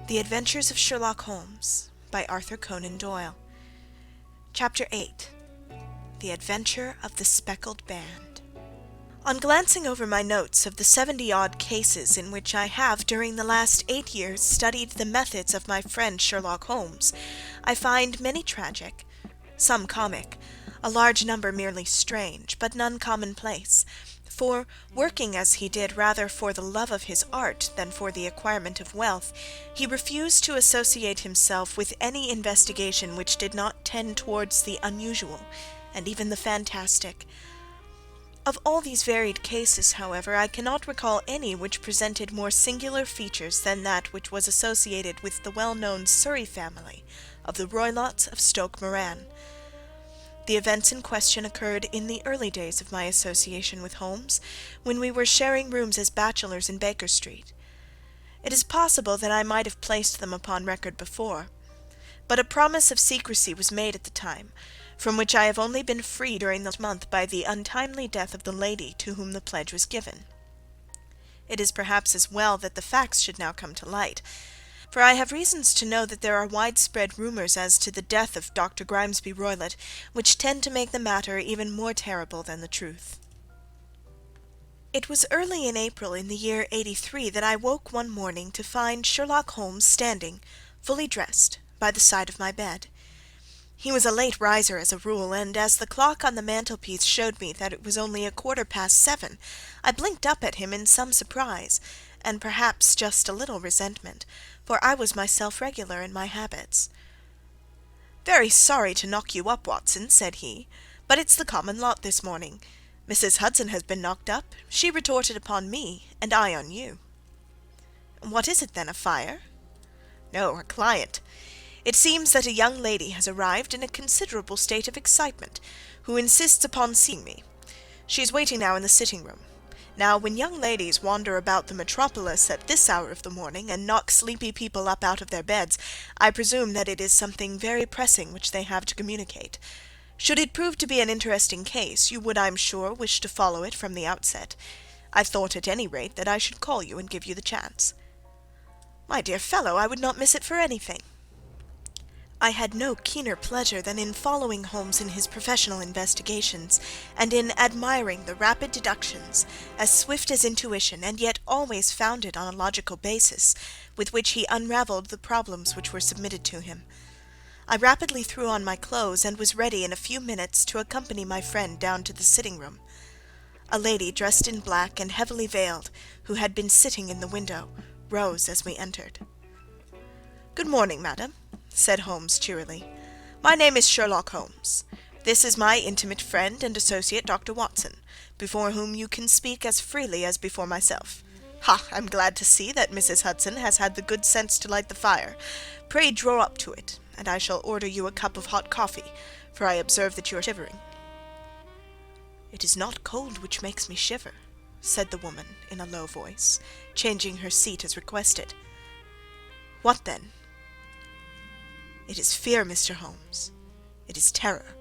The Adventures of Sherlock Holmes by Arthur Conan Doyle. Chapter 8. The Adventure of the Speckled Band. On glancing over my notes of the 70-odd cases in which I have during the last 8 years studied the methods of my friend Sherlock Holmes, I find many tragic, some comic, a large number merely strange, but none commonplace. For, working as he did rather for the love of his art than for the acquirement of wealth, he refused to associate himself with any investigation which did not tend towards the unusual, and even the fantastic. Of all these varied cases, however, I cannot recall any which presented more singular features than that which was associated with the well-known Surrey family of the Roylotts of Stoke Moran. The events in question occurred in the early days of my association with Holmes, when we were sharing rooms as bachelors in Baker Street. It is possible that I might have placed them upon record before, but a promise of secrecy was made at the time, from which I have only been free during this month by the untimely death of the lady to whom the pledge was given. It is perhaps as well that the facts should now come to light, for I have reasons to know that there are widespread rumours as to the death of Dr. Grimesby Roylott, which tend to make the matter even more terrible than the truth. It was early in April in the year '83 that I woke one morning to find Sherlock Holmes standing, fully dressed, by the side of my bed. He was a late riser as a rule, and as the clock on the mantelpiece showed me that it was only 7:15, I blinked up at him in some surprise, and perhaps just a little resentment, for I was myself regular in my habits. "Very sorry to knock you up, Watson," said he, "but it's the common lot this morning. Mrs. Hudson has been knocked up. She retorted upon me, and I on you." "What is it then, a fire?" "No, a client. It seems that a young lady has arrived in a considerable state of excitement, who insists upon seeing me. She is waiting now in the sitting-room. Now, when young ladies wander about the metropolis at this hour of the morning, and knock sleepy people up out of their beds, I presume that it is something very pressing which they have to communicate. Should it prove to be an interesting case, you would, I am sure, wish to follow it from the outset. I thought, at any rate, that I should call you and give you the chance." "My dear fellow, I would not miss it for anything." I had no keener pleasure than in following Holmes in his professional investigations, and in admiring the rapid deductions, as swift as intuition, and yet always founded on a logical basis, with which he unravelled the problems which were submitted to him. I rapidly threw on my clothes, and was ready in a few minutes to accompany my friend down to the sitting-room. A lady dressed in black and heavily veiled, who had been sitting in the window, rose as we entered. "Good morning, madam," said Holmes cheerily. "My name is Sherlock Holmes. This is my intimate friend and associate, Dr. Watson, before whom you can speak as freely as before myself. Ha! I'm glad to see that Mrs. Hudson has had the good sense to light the fire. Pray draw up to it, and I shall order you a cup of hot coffee, for I observe that you are shivering." "It is not cold which makes me shiver," said the woman in a low voice, changing her seat as requested. "What then?" "It is fear, Mr. Holmes. It is terror."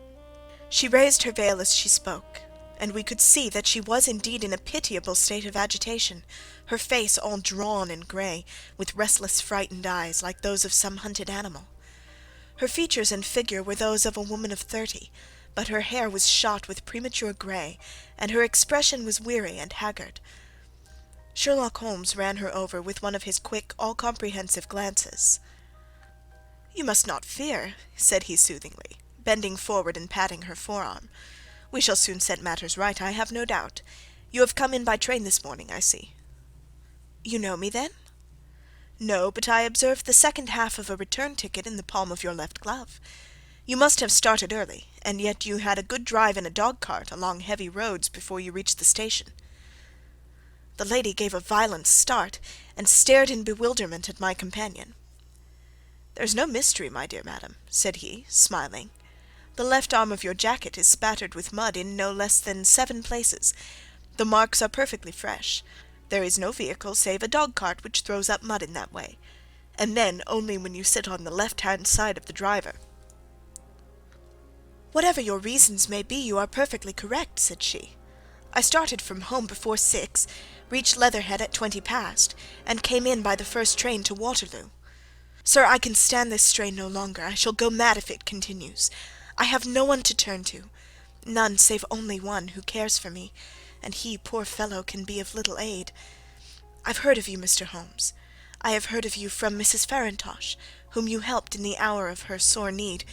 She raised her veil as she spoke, and we could see that she was indeed in a pitiable state of agitation, her face all drawn and grey, with restless frightened eyes, like those of some hunted animal. Her features and figure were those of a woman of 30, but her hair was shot with premature grey, and her expression was weary and haggard. Sherlock Holmes ran her over with one of his quick, all-comprehensive glances. "You must not fear," said he soothingly, bending forward and patting her forearm. "We shall soon set matters right, I have no doubt. You have come in by train this morning, I see." "You know me, then?" "No, but I observed the second half of a return ticket in the palm of your left glove. You must have started early, and yet you had a good drive in a dog-cart along heavy roads before you reached the station." The lady gave a violent start, and stared in bewilderment at my companion. "There's no mystery, my dear madam," said he, smiling. "The left arm of your jacket is spattered with mud in no less than 7 places. The marks are perfectly fresh. There is no vehicle save a dog-cart which throws up mud in that way, and then only when you sit on the left-hand side of the driver." "Whatever your reasons may be, you are perfectly correct," said she. "I started from home before 6, reached Leatherhead at 20 past, and came in by the first train to Waterloo. Sir, I can stand this strain no longer. I shall go mad if it continues. I have no one to turn to, none save only one who cares for me, and he, poor fellow, can be of little aid. I've heard of you, Mr. Holmes. I have heard of you from Mrs. Farintosh, whom you helped in the hour of her sore need.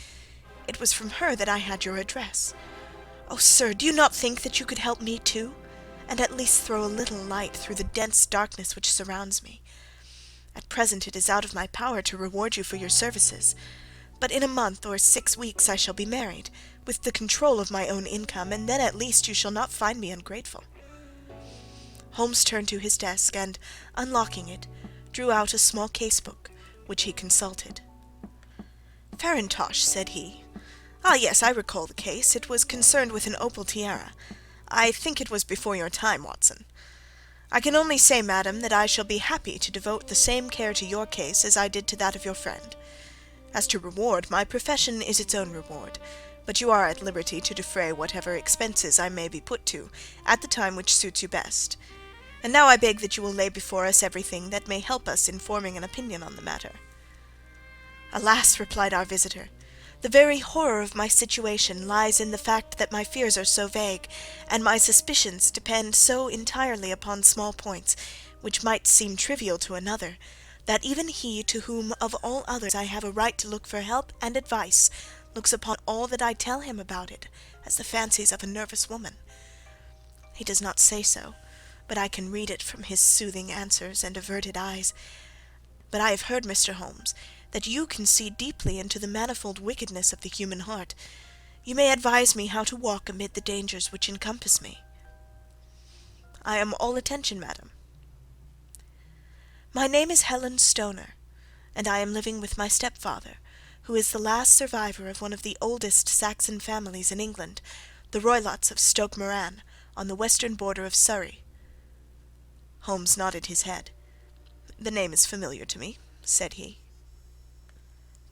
It was from her that I had your address. Oh, sir, do you not think that you could help me too, and at least throw a little light through the dense darkness which surrounds me? At present it is out of my power to reward you for your services, but in a month or 6 weeks I shall be married, with the control of my own income, and then at least you shall not find me ungrateful." Holmes turned to his desk, and, unlocking it, drew out a small case-book, which he consulted. "Farintosh," said he. "Ah, yes, I recall the case. It was concerned with an opal tiara. I think it was before your time, Watson. I can only say, madam, that I shall be happy to devote the same care to your case as I did to that of your friend. As to reward, my profession is its own reward, but you are at liberty to defray whatever expenses I may be put to, at the time which suits you best. And now I beg that you will lay before us everything that may help us in forming an opinion on the matter." "Alas," replied our visitor, "the very horror of my situation lies in the fact that my fears are so vague, and my suspicions depend so entirely upon small points, which might seem trivial to another, that even he to whom of all others I have a right to look for help and advice looks upon all that I tell him about it as the fancies of a nervous woman. He does not say so, but I can read it from his soothing answers and averted eyes. But I have heard, Mr. Holmes, that you can see deeply into the manifold wickedness of the human heart. You may advise me how to walk amid the dangers which encompass me." "I am all attention, madam." "My name is Helen Stoner, and I am living with my stepfather, who is the last survivor of one of the oldest Saxon families in England, the Roylotts of Stoke Moran, on the western border of Surrey." Holmes nodded his head. "The name is familiar to me," said he.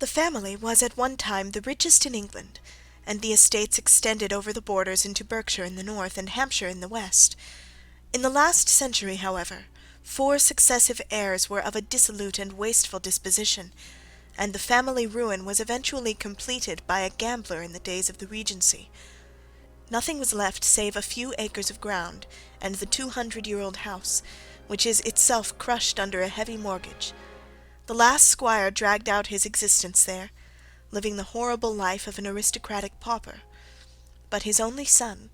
"The family was at one time the richest in England, and the estates extended over the borders into Berkshire in the north and Hampshire in the west. In the last century, however, 4 successive heirs were of a dissolute and wasteful disposition, and the family ruin was eventually completed by a gambler in the days of the Regency. Nothing was left save a few acres of ground and the 200-year-old house, which is itself crushed under a heavy mortgage. The last squire dragged out his existence there, living the horrible life of an aristocratic pauper. But his only son,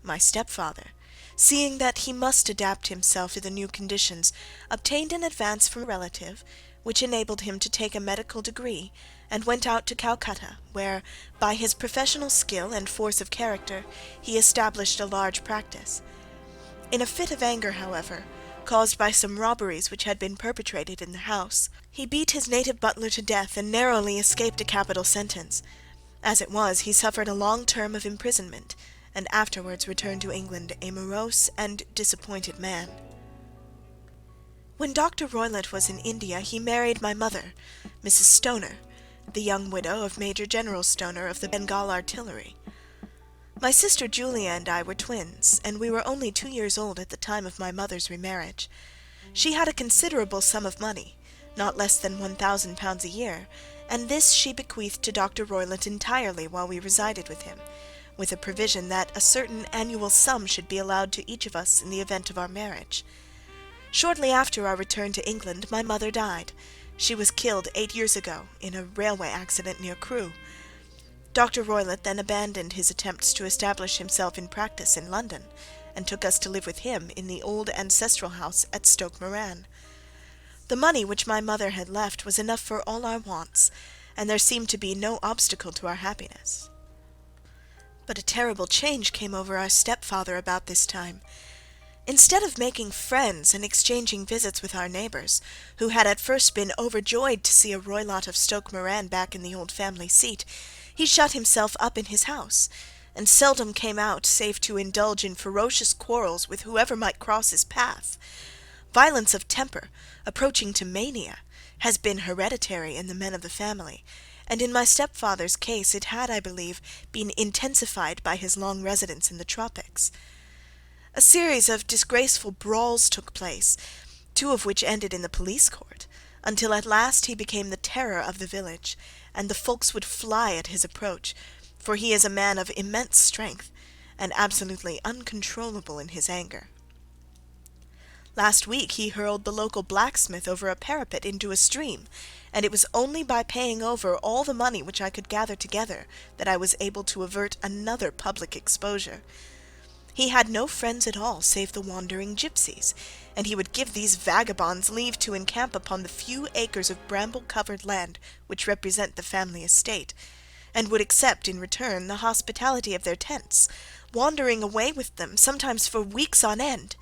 my stepfather, seeing that he must adapt himself to the new conditions, obtained an advance from a relative, which enabled him to take a medical degree, and went out to Calcutta, where, by his professional skill and force of character, he established a large practice. In a fit of anger, however, caused by some robberies which had been perpetrated in the house, he beat his native butler to death and narrowly escaped a capital sentence. As it was, he suffered a long term of imprisonment, and afterwards returned to England a morose and disappointed man. When Dr. Roylott was in India, he married my mother, Mrs. Stoner, the young widow of Major General Stoner of the Bengal Artillery. My sister Julia and I were twins, and we were only 2 years old at the time of my mother's remarriage. She had a considerable sum of money, not less than £1,000 a year, and this she bequeathed to Dr. Roylott entirely while we resided with him, with a provision that a certain annual sum should be allowed to each of us in the event of our marriage. Shortly after our return to England, my mother died. She was killed 8 years ago in a railway accident near Crewe. Dr. Roylott then abandoned his attempts to establish himself in practice in London, and took us to live with him in the old ancestral house at Stoke Moran. The money which my mother had left was enough for all our wants, and there seemed to be no obstacle to our happiness. But a terrible change came over our stepfather about this time. Instead of making friends and exchanging visits with our neighbours, who had at first been overjoyed to see a Roylott of Stoke Moran back in the old family seat, he shut himself up in his house, and seldom came out save to indulge in ferocious quarrels with whoever might cross his path. Violence of temper, approaching to mania, has been hereditary in the men of the family, and in my stepfather's case it had, I believe, been intensified by his long residence in the tropics. A series of disgraceful brawls took place, 2 of which ended in the police court, until at last he became the terror of the village, and the folks would fly at his approach, for he is a man of immense strength, and absolutely uncontrollable in his anger. Last week he hurled the local blacksmith over a parapet into a stream, and it was only by paying over all the money which I could gather together that I was able to avert another public exposure. He had no friends at all save the wandering gipsies, and he would give these vagabonds leave to encamp upon the few acres of bramble-covered land which represent the family estate, and would accept in return the hospitality of their tents, wandering away with them, sometimes for weeks on end.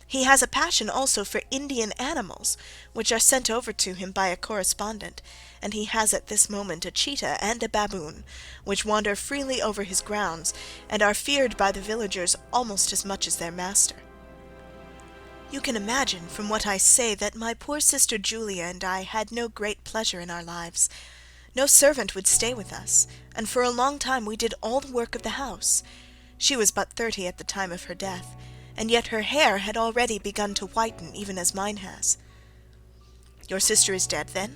He has a passion also for Indian animals, which are sent over to him by a correspondent, and he has at this moment a cheetah and a baboon, which wander freely over his grounds, and are feared by the villagers almost as much as their master. You can imagine from what I say that my poor sister Julia and I had no great pleasure in our lives. No servant would stay with us, and for a long time we did all the work of the house. She was but 30 at the time of her death, and yet her hair had already begun to whiten, even as mine has. Your sister is dead, then?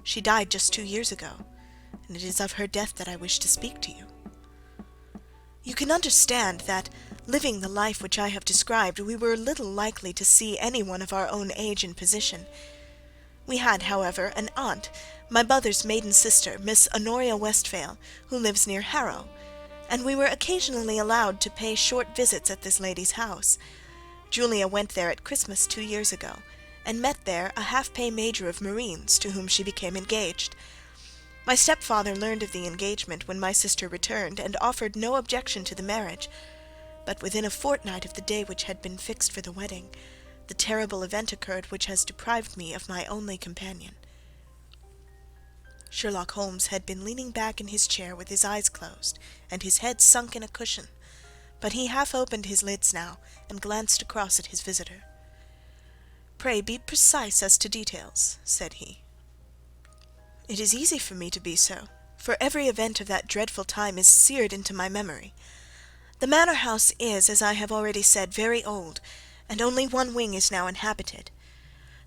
She died just 2 years ago, and it is of her death that I wish to speak to you. You can understand that, living the life which I have described, we were little likely to see any one of our own age and position. We had, however, an aunt, my mother's maiden sister, Miss Honoria Westphale, who lives near Harrow, and we were occasionally allowed to pay short visits at this lady's house. Julia went there at Christmas 2 years ago, and met there a half-pay major of Marines, to whom she became engaged. My stepfather learned of the engagement when my sister returned, and offered no objection to the marriage, but within a fortnight of the day which had been fixed for the wedding, the terrible event occurred which has deprived me of my only companion. Sherlock Holmes had been leaning back in his chair with his eyes closed, and his head sunk in a cushion, but he half opened his lids now, and glanced across at his visitor. "Pray be precise as to details," said he. "It is easy for me to be so, for every event of that dreadful time is seared into my memory. The manor house is, as I have already said, very old, and only one wing is now inhabited.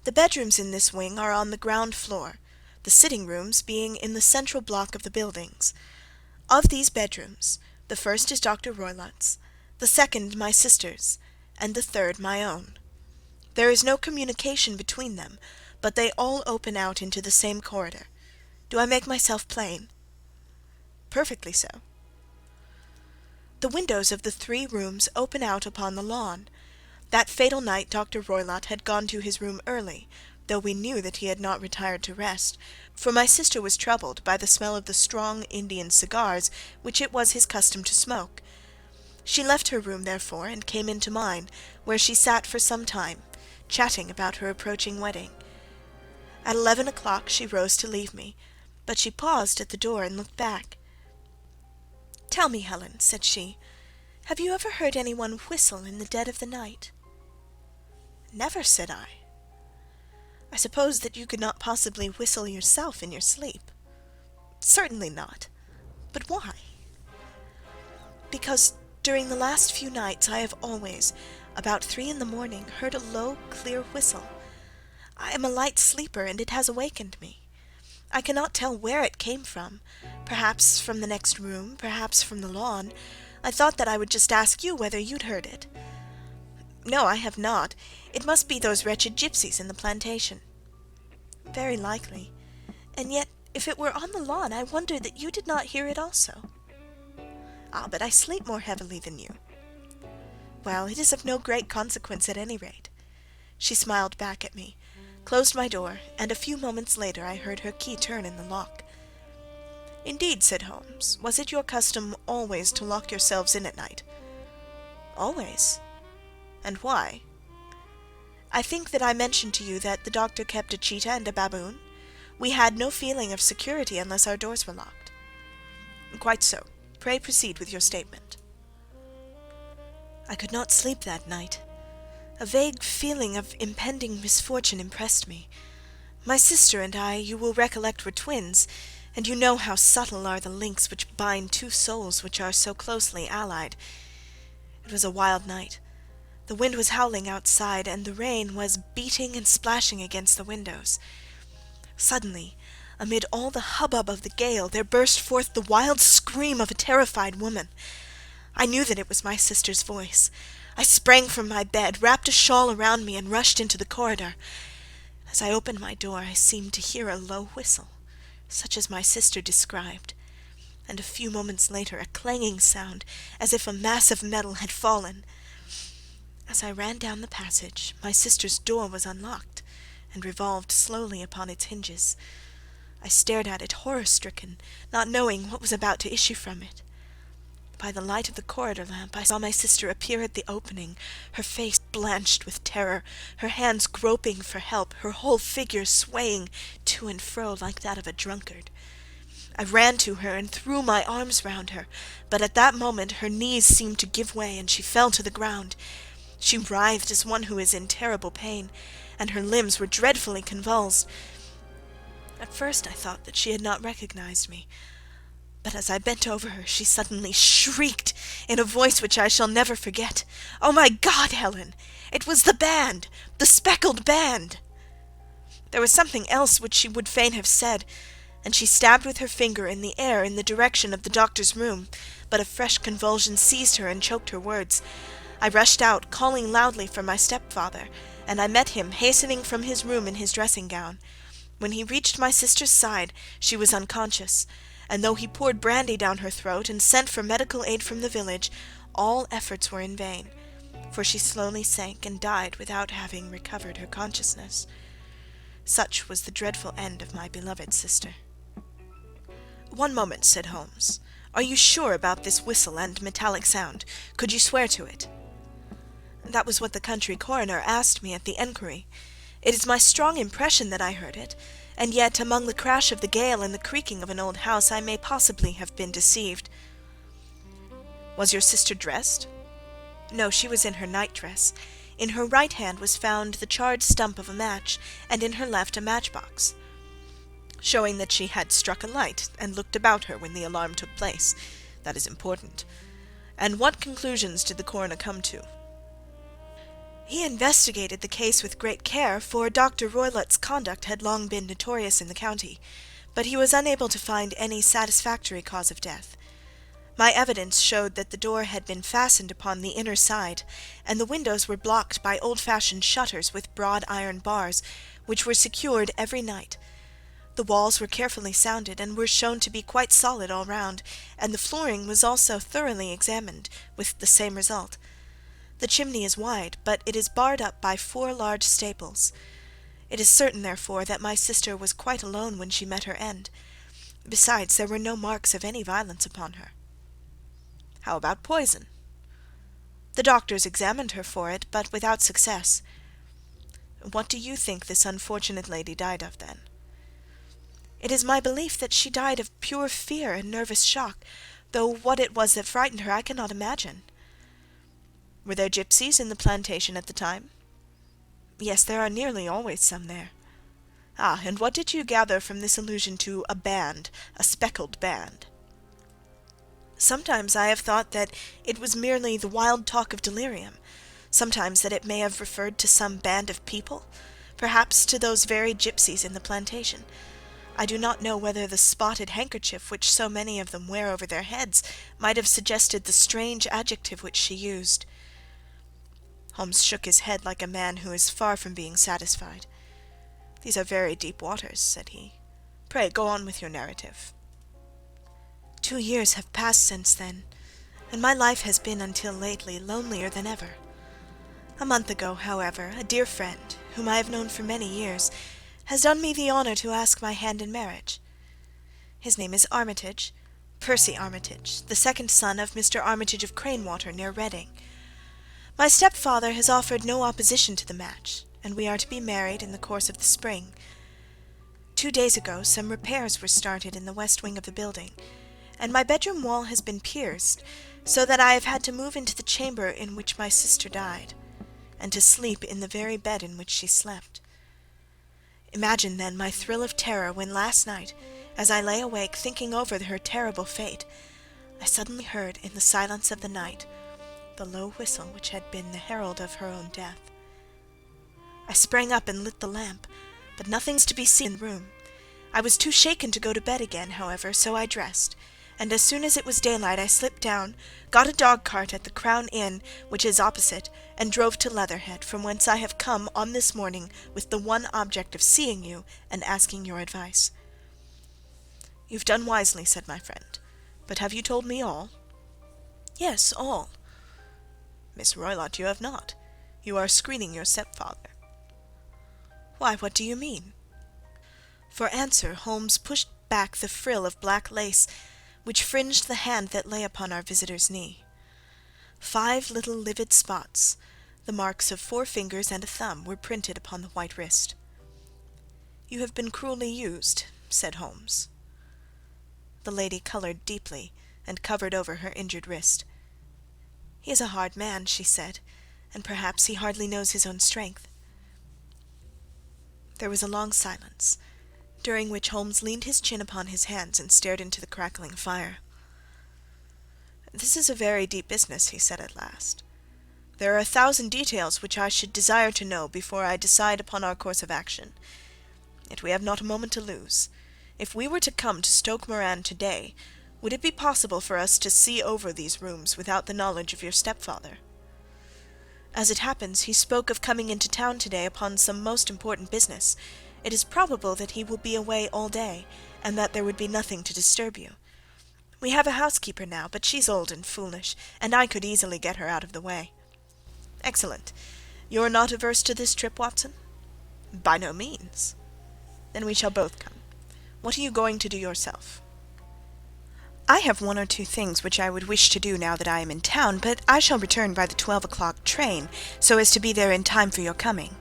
The bedrooms in this wing are on the ground floor, the sitting-rooms being in the central block of the buildings. Of these bedrooms, the first is Dr. Roylott's, the second my sister's, and the third my own. There is no communication between them, but they all open out into the same corridor. Do I make myself plain?" "Perfectly so." "The windows of the 3 rooms open out upon the lawn. That fatal night Dr. Roylott had gone to his room early, though we knew that he had not retired to rest, for my sister was troubled by the smell of the strong Indian cigars which it was his custom to smoke. She left her room, therefore, and came into mine, where she sat for some time, chatting about her approaching wedding. At 11 o'clock she rose to leave me, but she paused at the door and looked back. "Tell me, Helen," said she, "have you ever heard any one whistle in the dead of the night?" "Never," said I. "I suppose that you could not possibly whistle yourself in your sleep?" "Certainly not. But why?" "Because during the last few nights I have always, about 3 in the morning, heard a low, clear whistle. I am a light sleeper, and it has awakened me. I cannot tell where it came from, perhaps from the next room, perhaps from the lawn. I thought that I would just ask you whether you'd heard it." "No, I have not. It must be those wretched gipsies in the plantation." "Very likely. And yet, if it were on the lawn, I wonder that you did not hear it also." "Ah, but I sleep more heavily than you." "Well, it is of no great consequence at any rate." She smiled back at me, closed my door, and a few moments later I heard her key turn in the lock. "Indeed," said Holmes, "was it your custom always to lock yourselves in at night?" "Always." "And why?" "I think that I mentioned to you that the doctor kept a cheetah and a baboon. We had no feeling of security unless our doors were locked." "Quite so. Pray proceed with your statement." "I could not sleep that night. A vague feeling of impending misfortune impressed me. My sister and I, you will recollect, were twins, and you know how subtle are the links which bind 2 souls which are so closely allied. It was a wild night. The wind was howling outside, and the rain was beating and splashing against the windows. Suddenly, amid all the hubbub of the gale, there burst forth the wild scream of a terrified woman. I knew that it was my sister's voice. I sprang from my bed, wrapped a shawl around me, and rushed into the corridor. As I opened my door, I seemed to hear a low whistle, such as my sister described, and a few moments later a clanging sound, as if a mass of metal had fallen. As I ran down the passage, my sister's door was unlocked, and revolved slowly upon its hinges. I stared at it, horror-stricken, not knowing what was about to issue from it. By the light of the corridor lamp I saw my sister appear at the opening, her face blanched with terror, her hands groping for help, her whole figure swaying to and fro like that of a drunkard. I ran to her and threw my arms round her, but at that moment her knees seemed to give way, and she fell to the ground. She writhed as one who is in terrible pain, and her limbs were dreadfully convulsed. At first I thought that she had not recognized me, but as I bent over her, she suddenly shrieked in a voice which I shall never forget, "Oh, my God, Helen! It was the band! The speckled band!" There was something else which she would fain have said, and she stabbed with her finger in the air in the direction of the doctor's room, but a fresh convulsion seized her and choked her words. I rushed out, calling loudly for my stepfather, and I met him hastening from his room in his dressing-gown. When he reached my sister's side, she was unconscious, and though he poured brandy down her throat and sent for medical aid from the village, all efforts were in vain, for she slowly sank and died without having recovered her consciousness. Such was the dreadful end of my beloved sister. "One moment," said Holmes. "Are you sure about this whistle and metallic sound? Could you swear to it?" "That was what the country coroner asked me at the enquiry. It is my strong impression that I heard it, and yet among the crash of the gale and the creaking of an old house I may possibly have been deceived." "Was your sister dressed?" "No, she was in her night-dress. In her right hand was found the charred stump of a match, and in her left a matchbox." "Showing that she had struck a light and looked about her when the alarm took place. That is important. And what conclusions did the coroner come to?" "He investigated the case with great care, for Dr. Roylott's conduct had long been notorious in the county, but he was unable to find any satisfactory cause of death. My evidence showed that the door had been fastened upon the inner side, and the windows were blocked by old-fashioned shutters with broad iron bars, which were secured every night. The walls were carefully sounded, and were shown to be quite solid all round, and the flooring was also thoroughly examined, with the same result. The chimney is wide, but it is barred up by 4 large staples. It is certain, therefore, that my sister was quite alone when she met her end. Besides, there were no marks of any violence upon her." "How about poison?" "The doctors examined her for it, but without success." "What do you think this unfortunate lady died of, then?" "It is my belief that she died of pure fear and nervous shock, though what it was that frightened her I cannot imagine." "Were there gipsies in the plantation at the time?" "Yes, there are nearly always some there." "Ah, and what did you gather from this allusion to a band, a speckled band?" "Sometimes I have thought that it was merely the wild talk of delirium, sometimes that it may have referred to some band of people, perhaps to those very gipsies in the plantation. I do not know whether the spotted handkerchief which so many of them wear over their heads might have suggested the strange adjective which she used." Holmes shook his head like a man who is far from being satisfied. "These are very deep waters," said he. "Pray go on with your narrative." 2 years have passed since then, and my life has been until lately lonelier than ever. A month ago, however, a dear friend, whom I have known for many years, has done me the honour to ask my hand in marriage. His name is Armitage, Percy Armitage, the second son of Mr. Armitage of Cranewater, near Reading. My stepfather has offered no opposition to the match, and we are to be married in the course of the spring. 2 days ago some repairs were started in the west wing of the building, and my bedroom wall has been pierced, so that I have had to move into the chamber in which my sister died, and to sleep in the very bed in which she slept. Imagine, then, my thrill of terror when last night, as I lay awake thinking over her terrible fate, I suddenly heard in the silence of the night the low whistle which had been the herald of her own death. I sprang up and lit the lamp, but nothing's to be seen in the room. I was too shaken to go to bed again, however, so I dressed, and as soon as it was daylight I slipped down, got a dog-cart at the Crown Inn, which is opposite, and drove to Leatherhead, from whence I have come on this morning with the one object of seeing you and asking your advice." "You've done wisely," said my friend. "But have you told me all?" "Yes, all." "Miss Roylott, you have not. You are screening your stepfather." "Why, what do you mean?" For answer Holmes pushed back the frill of black lace which fringed the hand that lay upon our visitor's knee. 5 little livid spots, the marks of 4 fingers and a thumb, were printed upon the white wrist. "You have been cruelly used," said Holmes. The lady coloured deeply and covered over her injured wrist. "He is a hard man," she said, "and perhaps he hardly knows his own strength." There was a long silence, during which Holmes leaned his chin upon his hands and stared into the crackling fire. "This is a very deep business," he said at last. "There are 1,000 details which I should desire to know before I decide upon our course of action. Yet we have not a moment to lose. If we were to come to Stoke Moran to-day, would it be possible for us to see over these rooms without the knowledge of your stepfather? As it happens, he spoke of coming into town to-day upon some most important business. It is probable that he will be away all day, and that there would be nothing to disturb you. We have a housekeeper now, but she's old and foolish, and I could easily get her out of the way." "Excellent. You are not averse to this trip, Watson?" "By no means." "Then we shall both come. What are you going to do yourself?" "I have 1 or 2 things which I would wish to do now that I am in town, but I shall return by the 12 o'clock train, so as to be there in time for your coming."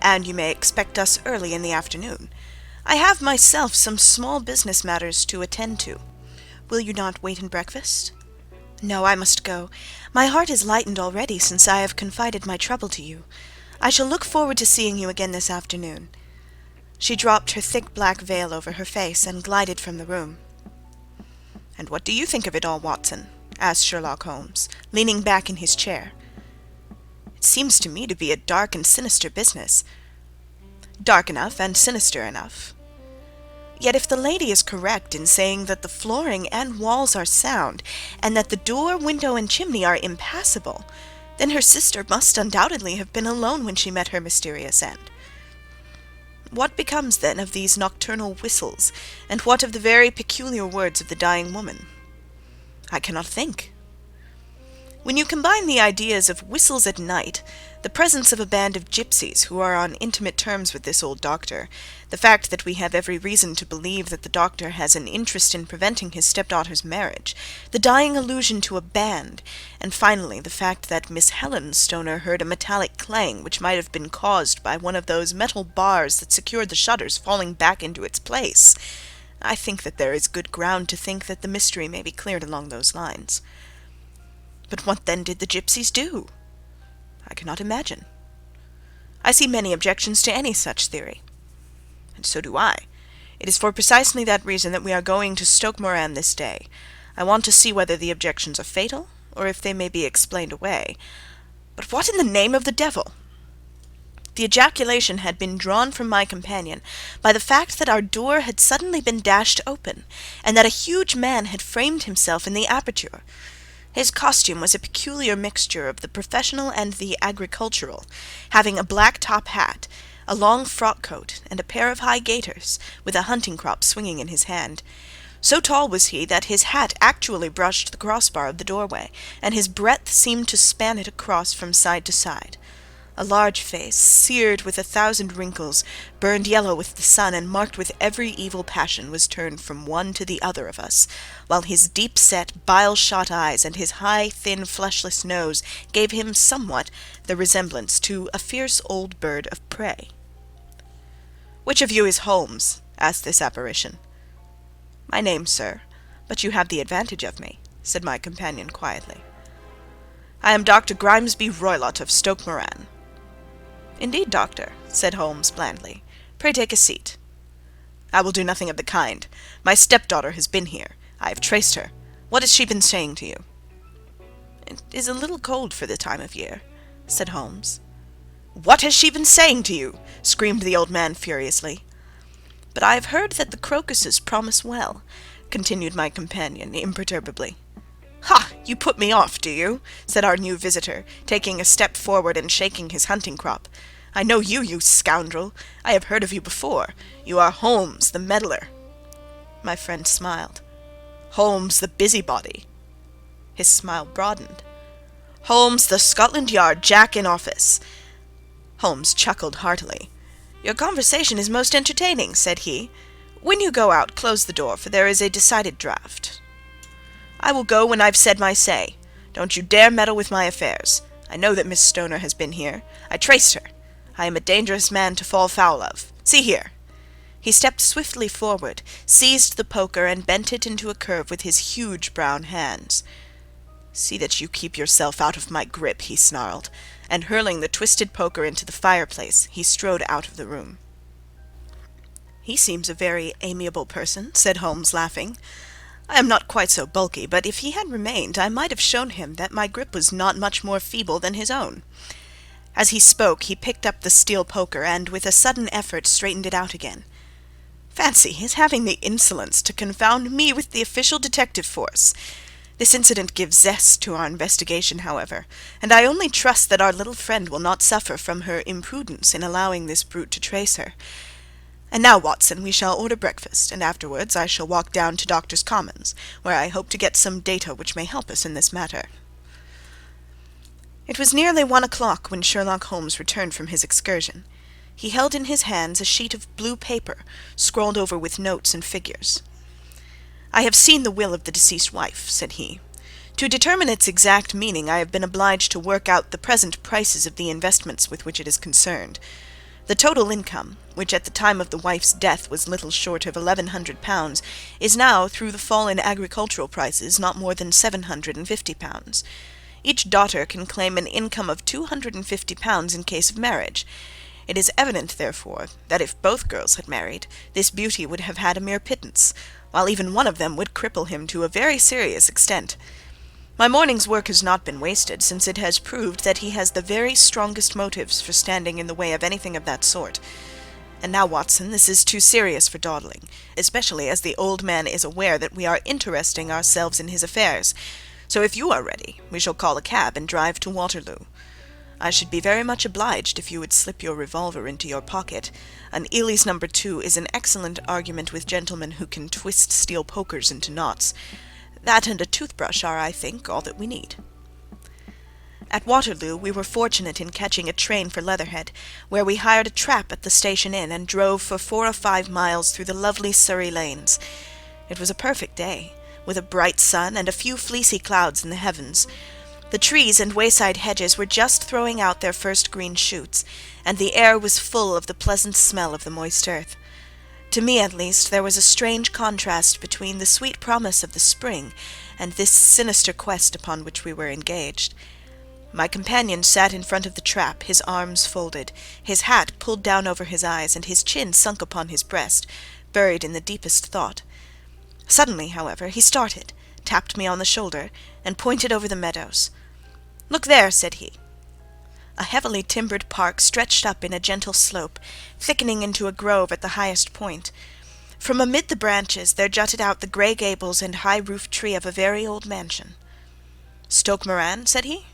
"And you may expect us early in the afternoon. I have myself some small business matters to attend to. Will you not wait and breakfast?" "No, I must go. My heart is lightened already since I have confided my trouble to you. I shall look forward to seeing you again this afternoon." She dropped her thick black veil over her face and glided from the room. "And what do you think of it all, Watson?" asked Sherlock Holmes, leaning back in his chair. "It seems to me to be a dark and sinister business." "Dark enough and sinister enough. Yet if the lady is correct in saying that the flooring and walls are sound, and that the door, window, and chimney are impassable, then her sister must undoubtedly have been alone when she met her mysterious end. What becomes, then, of these nocturnal whistles, and what of the very peculiar words of the dying woman? I cannot think. When you combine the ideas of whistles at night, the presence of a band of gypsies who are on intimate terms with this old doctor, the fact that we have every reason to believe that the doctor has an interest in preventing his stepdaughter's marriage, the dying allusion to a band, and finally the fact that Miss Helen Stoner heard a metallic clang which might have been caused by one of those metal bars that secured the shutters falling back into its place, I think that there is good ground to think that the mystery may be cleared along those lines. But what then did the gypsies do? I cannot imagine. I see many objections to any such theory. And so do I. It is for precisely that reason that we are going to Stoke Moran this day. I want to see whether the objections are fatal, or if they may be explained away. But what in the name of the devil? The ejaculation had been drawn from my companion by the fact that our door had suddenly been dashed open, and that a huge man had framed himself in the aperture. His costume was a peculiar mixture of the professional and the agricultural, having a black top hat, a long frock coat, and a pair of high gaiters, with a hunting crop swinging in his hand. So tall was he that his hat actually brushed the crossbar of the doorway, and his breadth seemed to span it across from side to side. A large face, seared with 1,000 wrinkles, burned yellow with the sun, and marked with every evil passion, was turned from one to the other of us, while his deep-set, bile-shot eyes and his high, thin, fleshless nose gave him somewhat the resemblance to a fierce old bird of prey. "Which of you is Holmes?" asked this apparition. "My name, sir, but you have the advantage of me," said my companion quietly. "I am Dr. Grimesby Roylott of Stoke Moran." "Indeed, doctor," said Holmes blandly. "Pray take a seat." "I will do nothing of the kind. My stepdaughter has been here. I have traced her. What has she been saying to you?" "It is a little cold for the time of year," said Holmes. "What has she been saying to you?" screamed the old man furiously. "But I have heard that the crocuses promise well," continued my companion imperturbably. "Ha! You put me off, do you?" said our new visitor, taking a step forward and shaking his hunting crop. "I know you, you scoundrel! I have heard of you before. You are Holmes, the meddler." My friend smiled. "Holmes, the busybody." His smile broadened. "Holmes, the Scotland Yard Jack in office." Holmes chuckled heartily. "Your conversation is most entertaining," said he. "When you go out, close the door, for there is a decided draught." "I will go when I've said my say. Don't you dare meddle with my affairs. I know that Miss Stoner has been here. I traced her. I am a dangerous man to fall foul of. See here." He stepped swiftly forward, seized the poker, and bent it into a curve with his huge brown hands. "See that you keep yourself out of my grip," he snarled, and hurling the twisted poker into the fireplace, he strode out of the room. "He seems a very amiable person," said Holmes, laughing. "I am not quite so bulky, but if he had remained, I might have shown him that my grip was not much more feeble than his own." As he spoke, he picked up the steel poker, and with a sudden effort straightened it out again. "Fancy his having the insolence to confound me with the official detective force! This incident gives zest to our investigation, however, and I only trust that our little friend will not suffer from her imprudence in allowing this brute to trace her. And now, Watson, we shall order breakfast, and afterwards I shall walk down to Doctors' Commons, where I hope to get some data which may help us in this matter." It was nearly 1 o'clock when Sherlock Holmes returned from his excursion. He held in his hands a sheet of blue paper, scrawled over with notes and figures. "I have seen the will of the deceased wife," said he. "To determine its exact meaning I have been obliged to work out the present prices of the investments with which it is concerned. The total income, which at the time of the wife's death was little short of £1,100, is now, through the fall in agricultural prices, not more than £750. Each daughter can claim an income of £250 in case of marriage. It is evident, therefore, that if both girls had married, this beauty would have had a mere pittance, while even one of them would cripple him to a very serious extent. My morning's work has not been wasted, since it has proved that he has the very strongest motives for standing in the way of anything of that sort. And now, Watson, this is too serious for dawdling, especially as the old man is aware that we are interesting ourselves in his affairs. So if you are ready, we shall call a cab and drive to Waterloo. I should be very much obliged if you would slip your revolver into your pocket. An Ely's No. 2 is an excellent argument with gentlemen who can twist steel pokers into knots. That and a toothbrush are, I think, all that we need." At Waterloo we were fortunate in catching a train for Leatherhead, where we hired a trap at the station inn and drove for 4 or 5 miles through the lovely Surrey lanes. It was a perfect day, with a bright sun and a few fleecy clouds in the heavens. The trees and wayside hedges were just throwing out their first green shoots, and the air was full of the pleasant smell of the moist earth. To me, at least, there was a strange contrast between the sweet promise of the spring and this sinister quest upon which we were engaged. My companion sat in front of the trap, his arms folded, his hat pulled down over his eyes, and his chin sunk upon his breast, buried in the deepest thought. Suddenly, however, he started, tapped me on the shoulder, and pointed over the meadows. "Look there," said he. A heavily timbered park stretched up in a gentle slope, thickening into a grove at the highest point. From amid the branches there jutted out the grey gables and high-roofed tree of a very old mansion. "Stoke Moran?" said he.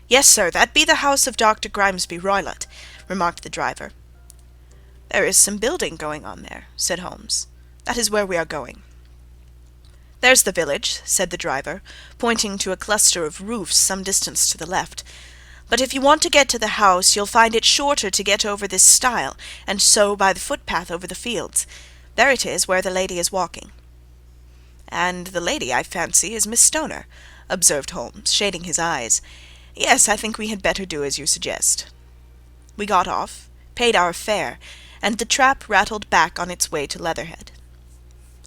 "Yes, sir, that be the house of Dr. Grimesby Roylott," remarked the driver. "There is some building going on there," said Holmes. "That is where we are going." "There's the village," said the driver, pointing to a cluster of roofs some distance to the left. "But if you want to get to the house, you'll find it shorter to get over this stile, and so by the footpath over the fields. There it is, where the lady is walking." "And the lady, I fancy, is Miss Stoner," observed Holmes, shading his eyes. "Yes, I think we had better do as you suggest." We got off, paid our fare, and the trap rattled back on its way to Leatherhead.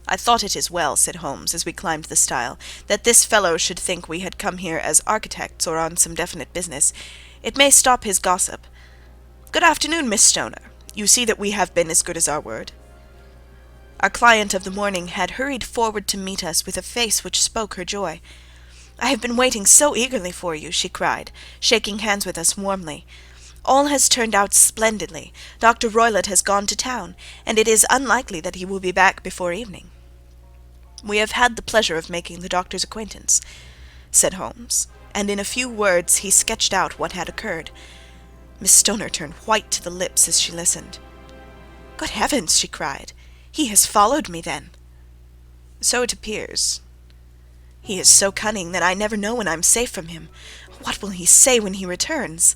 "I thought it as well," said Holmes, as we climbed the stile, "that this fellow should think we had come here as architects or on some definite business. It may stop his gossip. Good afternoon, Miss Stoner. You see that we have been as good as our word." Our client of the morning had hurried forward to meet us with a face which spoke her joy. "I have been waiting so eagerly for you," she cried, shaking hands with us warmly. "All has turned out splendidly. Dr. Roylott has gone to town, and it is unlikely that he will be back before evening." "We have had the pleasure of making the doctor's acquaintance," said Holmes, and in a few words he sketched out what had occurred. Miss Stoner turned white to the lips as she listened. "Good heavens!" she cried. "He has followed me, then?" "So it appears. He is so cunning that I never know when I am safe from him. What will he say when he returns?"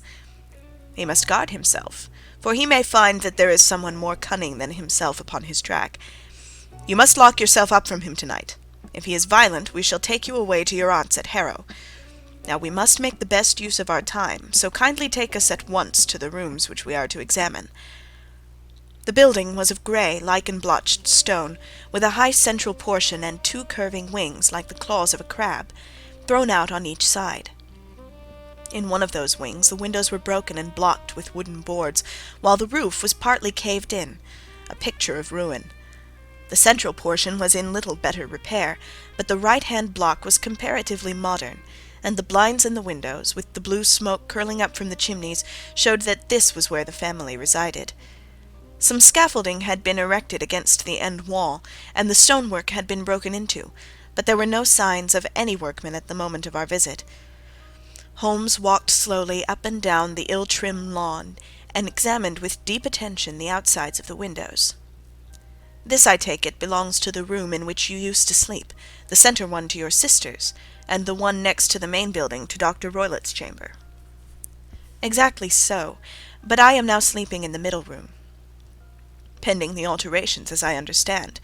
"He must guard himself, for he may find that there is someone more cunning than himself upon his track. You must lock yourself up from him tonight. If he is violent, we shall take you away to your aunt's at Harrow. Now we must make the best use of our time, so kindly take us at once to the rooms which we are to examine." The building was of grey, lichen-blotched stone, with a high central portion and two curving wings, like the claws of a crab, thrown out on each side. In one of those wings the windows were broken and blocked with wooden boards, while the roof was partly caved in, a picture of ruin. The central portion was in little better repair, but the right-hand block was comparatively modern, and the blinds in the windows, with the blue smoke curling up from the chimneys, showed that this was where the family resided. Some scaffolding had been erected against the end wall, and the stonework had been broken into, but there were no signs of any workmen at the moment of our visit. Holmes walked slowly up and down the ill-trimmed lawn, and examined with deep attention the outsides of the windows. "This, I take it, belongs to the room in which you used to sleep, the centre one to your sister's, and the one next to the main building to Dr. Roylott's chamber." "Exactly so, but I am now sleeping in the middle room." "Pending the alterations, as I understand.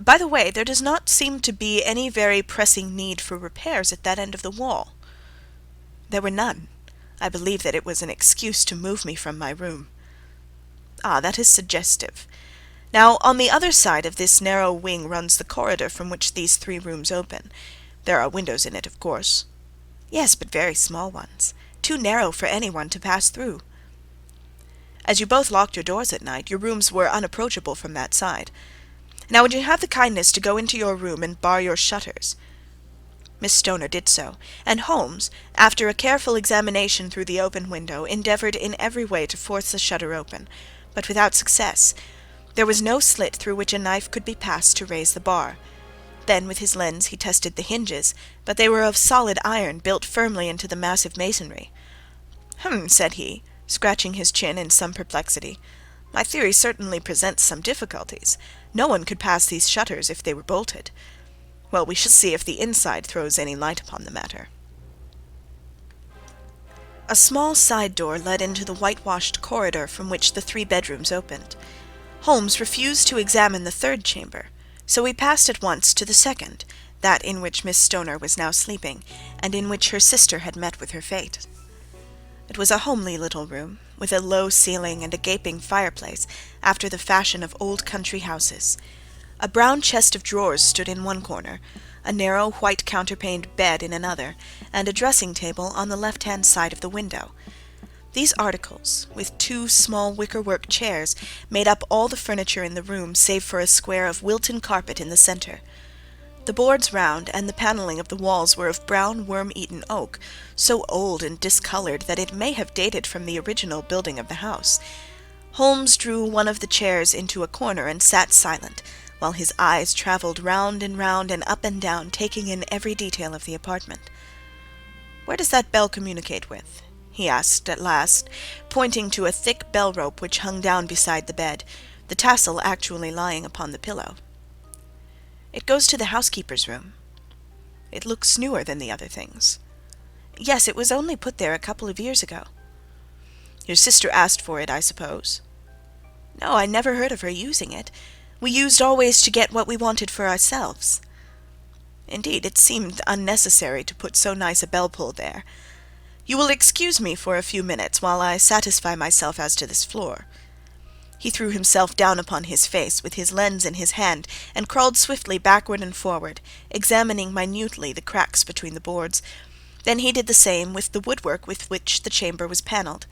By the way, there does not seem to be any very pressing need for repairs at that end of the wall." "There were none. I believe that it was an excuse to move me from my room." "Ah, that is suggestive. Now, on the other side of this narrow wing runs the corridor from which these three rooms open. There are windows in it, of course." "Yes, but very small ones, too narrow for anyone to pass through." "As you both locked your doors at night, your rooms were unapproachable from that side. Now would you have the kindness to go into your room and bar your shutters?" Miss Stoner did so, and Holmes, after a careful examination through the open window, endeavoured in every way to force the shutter open, but without success. There was no slit through which a knife could be passed to raise the bar. Then with his lens he tested the hinges, but they were of solid iron built firmly into the massive masonry. "Hum," said he, scratching his chin in some perplexity. "My theory certainly presents some difficulties. No one could pass these shutters if they were bolted. Well, we shall see if the inside throws any light upon the matter." A small side door led into the whitewashed corridor from which the three bedrooms opened. Holmes refused to examine the third chamber, so we passed at once to the second, that in which Miss Stoner was now sleeping, and in which her sister had met with her fate. It was a homely little room, with a low ceiling and a gaping fireplace, after the fashion of old country houses. A brown chest of drawers stood in one corner, a narrow white counterpaned bed in another, and a dressing-table on the left-hand side of the window. These articles, with two small wicker-work chairs, made up all the furniture in the room save for a square of Wilton carpet in the centre. The boards round and the panelling of the walls were of brown worm-eaten oak, so old and discoloured that it may have dated from the original building of the house. Holmes drew one of the chairs into a corner and sat silent, while his eyes travelled round and up and down, taking in every detail of the apartment. "Where does that bell communicate with?" he asked at last, pointing to a thick bell-rope which hung down beside the bed, the tassel actually lying upon the pillow. "It goes to the housekeeper's room." "It looks newer than the other things." "Yes, it was only put there a couple of years ago." "Your sister asked for it, I suppose?" "No, I never heard of her using it. We used always to get what we wanted for ourselves." "Indeed, it seemed unnecessary to put so nice a bell-pull there. You will excuse me for a few minutes while I satisfy myself as to this floor." He threw himself down upon his face, with his lens in his hand, and crawled swiftly backward and forward, examining minutely the cracks between the boards. Then he did the same with the woodwork with which the chamber was panelled.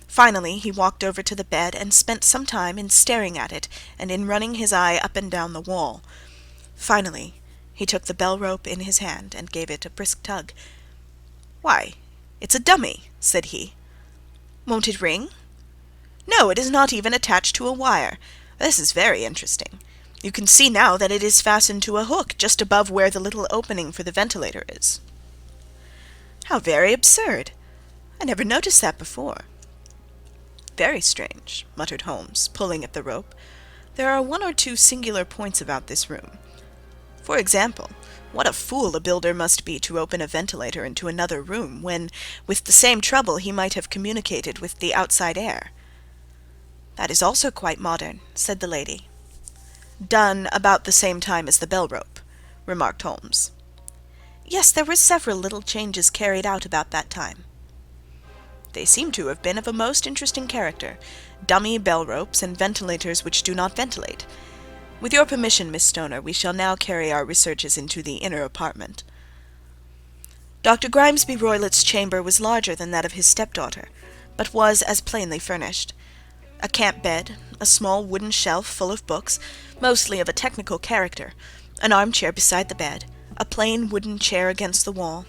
Finally he walked over to the bed and spent some time in staring at it and in running his eye up and down the wall. Finally he took the bell-rope in his hand and gave it a brisk tug. "Why, it's a dummy," said he. "Won't it ring?" "No, it is not even attached to a wire. This is very interesting. You can see now that it is fastened to a hook just above where the little opening for the ventilator is." "How very absurd! I never noticed that before." "Very strange," muttered Holmes, pulling at the rope. "There are one or two singular points about this room. For example, what a fool a builder must be to open a ventilator into another room, when, with the same trouble, he might have communicated with the outside air." "That is also quite modern," said the lady. "Done about the same time as the bell rope," remarked Holmes. "Yes, there were several little changes carried out about that time." "They seem to have been of a most interesting character, dummy bell ropes and ventilators which do not ventilate. With your permission, Miss Stoner, we shall now carry our researches into the inner apartment." Dr. Grimesby Roylott's chamber was larger than that of his stepdaughter, but was as plainly furnished. A camp bed, a small wooden shelf full of books, mostly of a technical character, an armchair beside the bed, a plain wooden chair against the wall,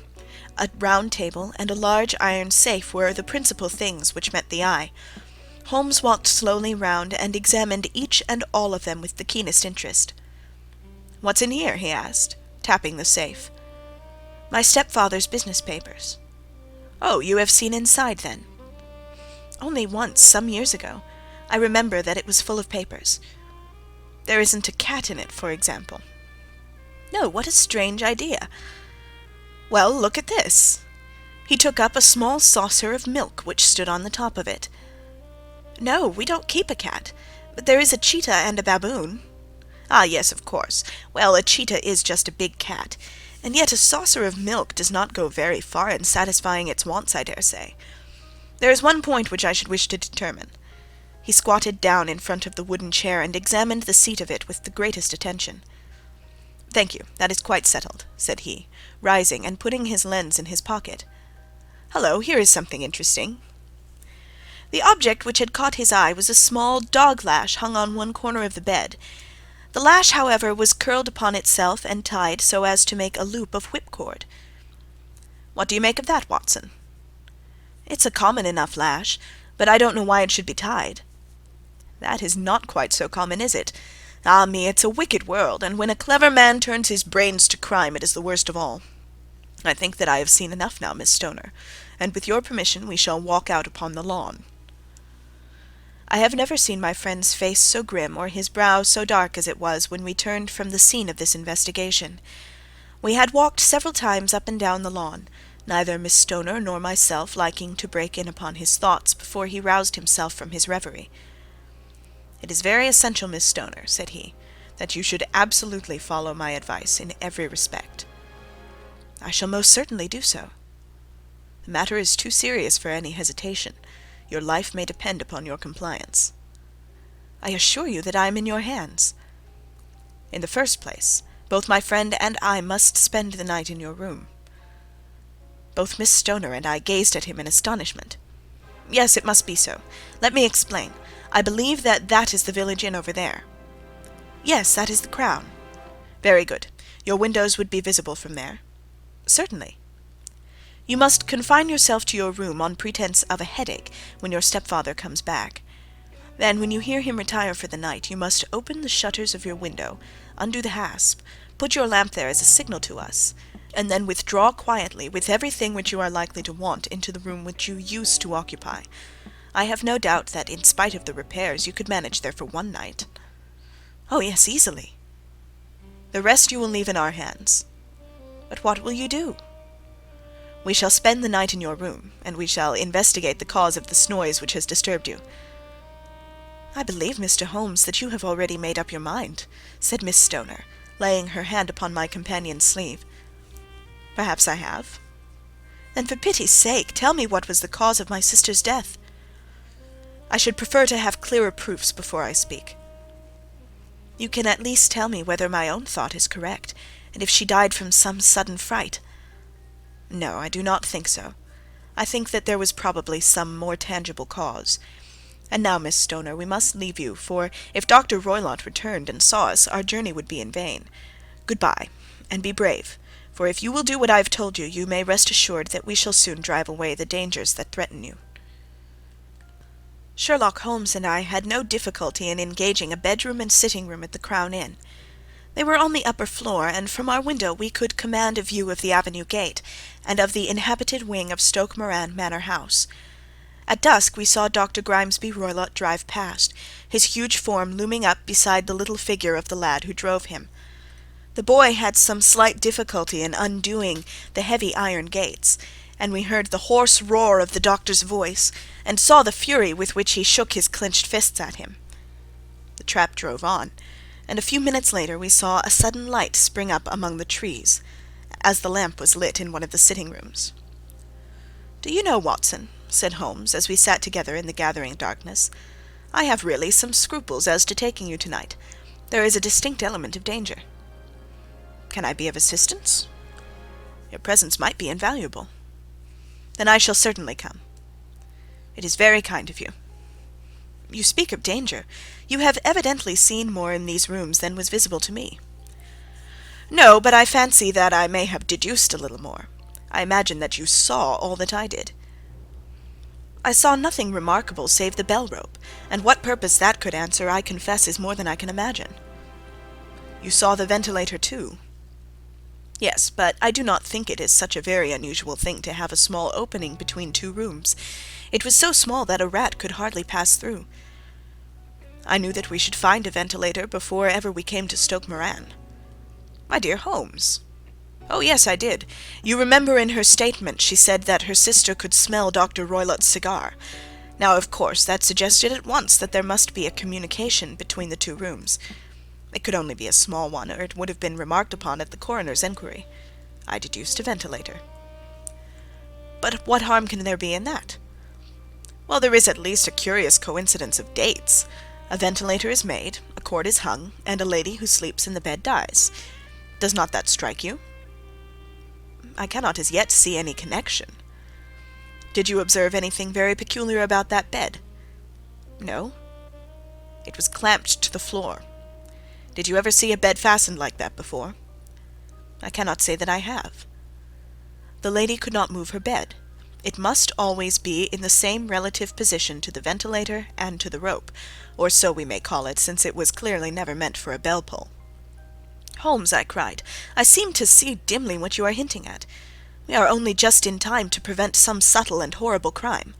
a round table, and a large iron safe were the principal things which met the eye. Holmes walked slowly round and examined each and all of them with the keenest interest. "What's in here?" he asked, tapping the safe. "My stepfather's business papers." "Oh, you have seen inside, then?" "Only once, some years ago. I remember that it was full of papers." "There isn't a cat in it, for example?" "No, what a strange idea!" "Well, look at this." He took up a small saucer of milk which stood on the top of it. "No, we don't keep a cat, but there is a cheetah and a baboon." "Ah, yes, of course. Well, a cheetah is just a big cat, and yet a saucer of milk does not go very far in satisfying its wants, I dare say. There is one point which I should wish to determine." He squatted down in front of the wooden chair and examined the seat of it with the greatest attention. "Thank you, that is quite settled," said he, rising and putting his lens in his pocket. "Hullo, here is something interesting." The object which had caught his eye was a small dog lash hung on one corner of the bed. The lash, however, was curled upon itself and tied so as to make a loop of whipcord. "What do you make of that, Watson?" "It's a common enough lash, but I don't know why it should be tied." "That is not quite so common, is it? Ah me, it's a wicked world, and when a clever man turns his brains to crime, it is the worst of all. I think that I have seen enough now, Miss Stoner, and with your permission we shall walk out upon the lawn." I have never seen my friend's face so grim or his brow so dark as it was when we turned from the scene of this investigation. We had walked several times up and down the lawn, neither Miss Stoner nor myself liking to break in upon his thoughts before he roused himself from his reverie. "It is very essential, Miss Stoner," said he, "that you should absolutely follow my advice in every respect." "I shall most certainly do so." "The matter is too serious for any hesitation. Your life may depend upon your compliance." "I assure you that I am in your hands." "In the first place, both my friend and I must spend the night in your room." Both Miss Stoner and I gazed at him in astonishment. "Yes, it must be so. Let me explain. I believe that that is the village inn over there." "Yes, that is the Crown." "Very good. Your windows would be visible from there?" "Certainly." "You must confine yourself to your room on pretence of a headache when your stepfather comes back. Then, when you hear him retire for the night, you must open the shutters of your window, undo the hasp, put your lamp there as a signal to us, and then withdraw quietly, with everything which you are likely to want, into the room which you used to occupy. I have no doubt that, in spite of the repairs, you could manage there for one night." "Oh, yes, easily." "The rest you will leave in our hands." "But what will you do?" "We shall spend the night in your room, and we shall investigate the cause of this noise which has disturbed you." "I believe, Mr. Holmes, that you have already made up your mind," said Miss Stoner, laying her hand upon my companion's sleeve. "Perhaps I have." "Then for pity's sake tell me what was the cause of my sister's death." "I should prefer to have clearer proofs before I speak." "You can at least tell me whether my own thought is correct, and if she died from some sudden fright." "No, I do not think so. I think that there was probably some more tangible cause. And now, Miss Stoner, we must leave you, for if Dr. Roylott returned and saw us, our journey would be in vain. Good-bye, and be brave, For if you will do what I have told you, you may rest assured that we shall soon drive away the dangers that threaten you." Sherlock Holmes and I had no difficulty in engaging a bedroom and sitting-room at the Crown Inn. They were on the upper floor, and from our window we could command a view of the avenue gate, and of the inhabited wing of Stoke Moran Manor House. At dusk we saw Dr. Grimesby Roylott drive past, his huge form looming up beside the little figure of the lad who drove him. The boy had some slight difficulty in undoing the heavy iron gates, and we heard the hoarse roar of the doctor's voice, and saw the fury with which he shook his clenched fists at him. The trap drove on, and a few minutes later we saw a sudden light spring up among the trees, as the lamp was lit in one of the sitting-rooms. "Do you know, Watson," said Holmes, as we sat together in the gathering darkness, "I have really some scruples as to taking you tonight. There is a distinct element of danger." "Can I be of assistance?" "Your presence might be invaluable." "Then I shall certainly come." "It is very kind of you." "You speak of danger. You have evidently seen more in these rooms than was visible to me." "No, but I fancy that I may have deduced a little more. I imagine that you saw all that I did." "I saw nothing remarkable save the bell-rope, and what purpose that could answer I confess is more than I can imagine." "You saw the ventilator too?" "Yes, but I do not think it is such a very unusual thing to have a small opening between two rooms. It was so small that a rat could hardly pass through." "I knew that we should find a ventilator before ever we came to Stoke Moran." "My dear Holmes!" "Oh, yes, I did. You remember in her statement she said that her sister could smell Dr. Roylott's cigar. Now, of course, that suggested at once that there must be a communication between the two rooms. It could only be a small one, or it would have been remarked upon at the coroner's enquiry. I deduced a ventilator." "But what harm can there be in that?" "Well, there is at least a curious coincidence of dates. A ventilator is made, a cord is hung, and a lady who sleeps in the bed dies. Does not that strike you?" "I cannot as yet see any connection." "Did you observe anything very peculiar about that bed?" "No." "It was clamped to the floor. Did you ever see a bed fastened like that before?" "I cannot say that I have." "The lady could not move her bed. It must always be in the same relative position to the ventilator and to the rope, or so we may call it, since it was clearly never meant for a bell-pull." "Holmes," I cried, "I seem to see dimly what you are hinting at. We are only just in time to prevent some subtle and horrible crime."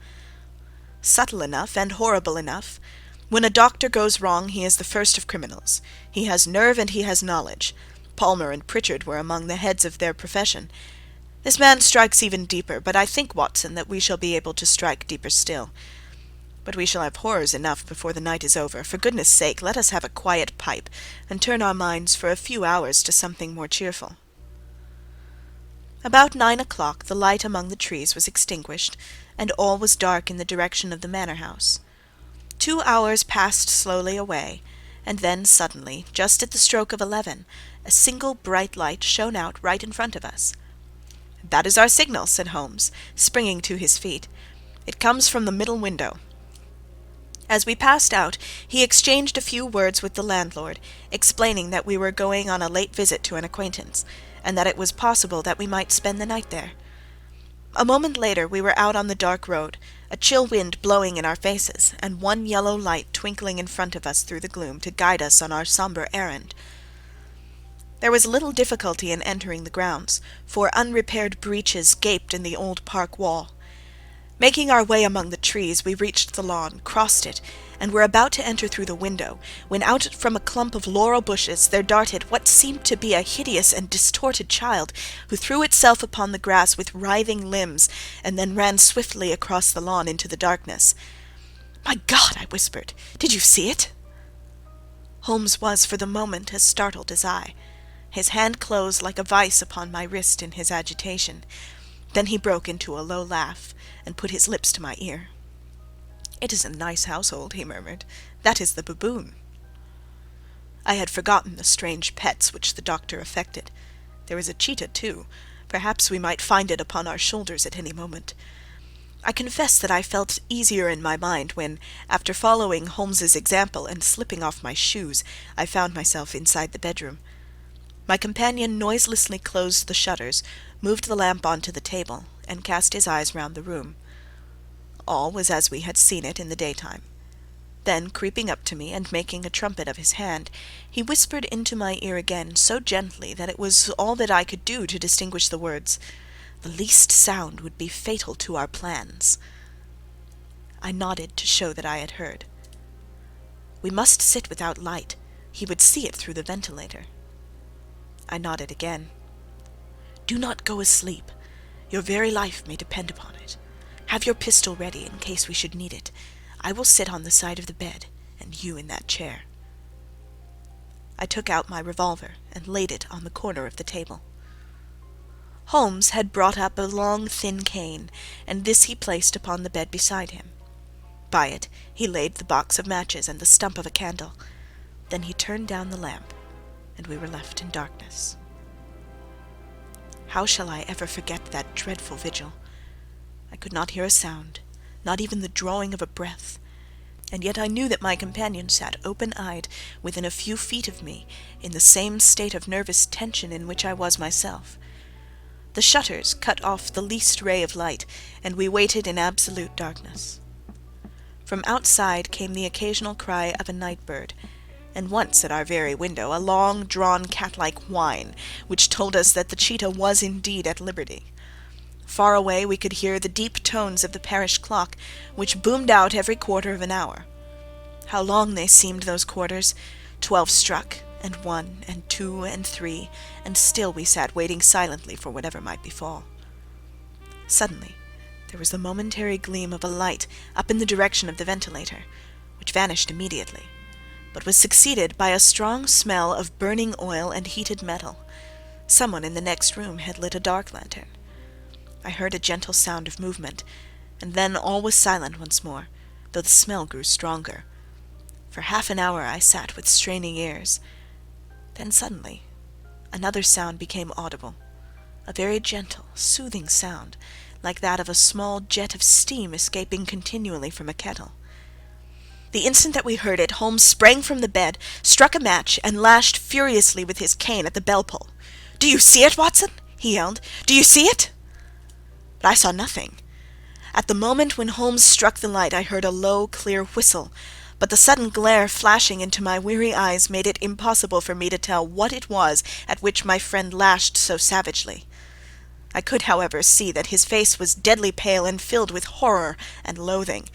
"Subtle enough and horrible enough. When a doctor goes wrong he is the first of criminals. He has nerve and he has knowledge. Palmer and Pritchard were among the heads of their profession. This man strikes even deeper, but I think, Watson, that we shall be able to strike deeper still. But we shall have horrors enough before the night is over. For goodness' sake, let us have a quiet pipe, and turn our minds for a few hours to something more cheerful." About 9 o'clock the light among the trees was extinguished, and all was dark in the direction of the manor-house. 2 hours passed slowly away, and then suddenly, just at the stroke of 11, a single bright light shone out right in front of us. "That is our signal," said Holmes, springing to his feet. "It comes from the middle window." As we passed out, he exchanged a few words with the landlord, explaining that we were going on a late visit to an acquaintance, and that it was possible that we might spend the night there. A moment later we were out on the dark road, a chill wind blowing in our faces, and one yellow light twinkling in front of us through the gloom to guide us on our sombre errand. There was little difficulty in entering the grounds, for unrepaired breaches gaped in the old park wall. Making our way among the trees, we reached the lawn, crossed it, and were about to enter through the window, when out from a clump of laurel bushes there darted what seemed to be a hideous and distorted child, who threw itself upon the grass with writhing limbs, and then ran swiftly across the lawn into the darkness. "My God!" I whispered. "Did you see it?" Holmes was for the moment as startled as I. His hand closed like a vice upon my wrist in his agitation. Then he broke into a low laugh, and put his lips to my ear. "It is a nice household," he murmured. "That is the baboon." I had forgotten the strange pets which the doctor affected. There was a cheetah, too. Perhaps we might find it upon our shoulders at any moment. I confess that I felt easier in my mind when, after following Holmes's example and slipping off my shoes, I found myself inside the bedroom. My companion noiselessly closed the shutters, moved the lamp onto the table, and cast his eyes round the room. All was as we had seen it in the daytime. Then, creeping up to me and making a trumpet of his hand, he whispered into my ear again so gently that it was all that I could do to distinguish the words, "The least sound would be fatal to our plans." I nodded to show that I had heard. "We must sit without light. He would see it through the ventilator." I nodded again. "Do not go asleep. Your very life may depend upon it. Have your pistol ready in case we should need it. I will sit on the side of the bed, and you in that chair." I took out my revolver and laid it on the corner of the table. Holmes had brought up a long, thin cane, and this he placed upon the bed beside him. By it he laid the box of matches and the stump of a candle. Then he turned down the lamp, and we were left in darkness. How shall I ever forget that dreadful vigil? I could not hear a sound, not even the drawing of a breath, and yet I knew that my companion sat open-eyed within a few feet of me, in the same state of nervous tension in which I was myself. The shutters cut off the least ray of light, and we waited in absolute darkness. From outside came the occasional cry of a night-bird, and once at our very window a long-drawn cat-like whine, which told us that the cheetah was indeed at liberty. Far away we could hear the deep tones of the parish clock, which boomed out every quarter of an hour. How long they seemed, those quarters! 12 struck, and 1, and 2, and 3, and still we sat waiting silently for whatever might befall. Suddenly there was the momentary gleam of a light up in the direction of the ventilator, which vanished immediately, but was succeeded by a strong smell of burning oil and heated metal. Someone in the next room had lit a dark lantern. I heard a gentle sound of movement, and then all was silent once more, though the smell grew stronger. For half an hour I sat with straining ears. Then suddenly another sound became audible, a very gentle, soothing sound, like that of a small jet of steam escaping continually from a kettle. The instant that we heard it, Holmes sprang from the bed, struck a match, and lashed furiously with his cane at the bell-pull. "Do you see it, Watson?" he yelled. "Do you see it?" But I saw nothing. At the moment when Holmes struck the light I heard a low, clear whistle, but the sudden glare flashing into my weary eyes made it impossible for me to tell what it was at which my friend lashed so savagely. I could, however, see that his face was deadly pale and filled with horror and loathing.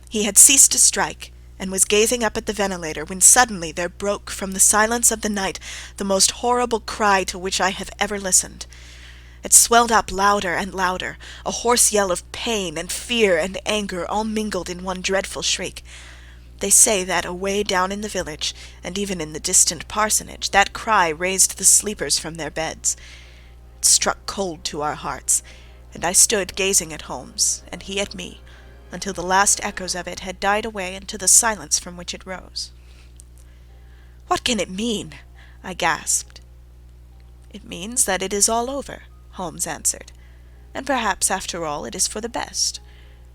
He had ceased to strike, and was gazing up at the ventilator, when suddenly there broke from the silence of the night the most horrible cry to which I have ever listened. It swelled up louder and louder, a hoarse yell of pain and fear and anger all mingled in one dreadful shriek. They say that away down in the village, and even in the distant parsonage, that cry raised the sleepers from their beds. It struck cold to our hearts, and I stood gazing at Holmes, and he at me, until the last echoes of it had died away into the silence from which it rose. "What can it mean?" I gasped. "It means that it is all over," Holmes answered, "and perhaps, after all, it is for the best.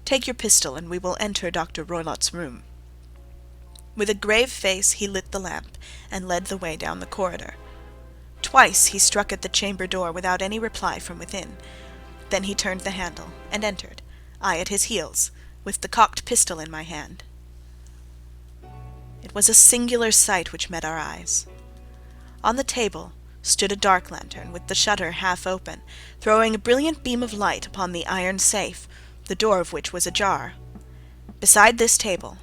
Take your pistol, and we will enter Dr. Roylott's room." With a grave face he lit the lamp, and led the way down the corridor. Twice he struck at the chamber door without any reply from within. Then he turned the handle, and entered, I at his heels, with the cocked pistol in my hand. It was a singular sight which met our eyes. On the table stood a dark lantern with the shutter half open, throwing a brilliant beam of light upon the iron safe, the door of which was ajar. Beside this table,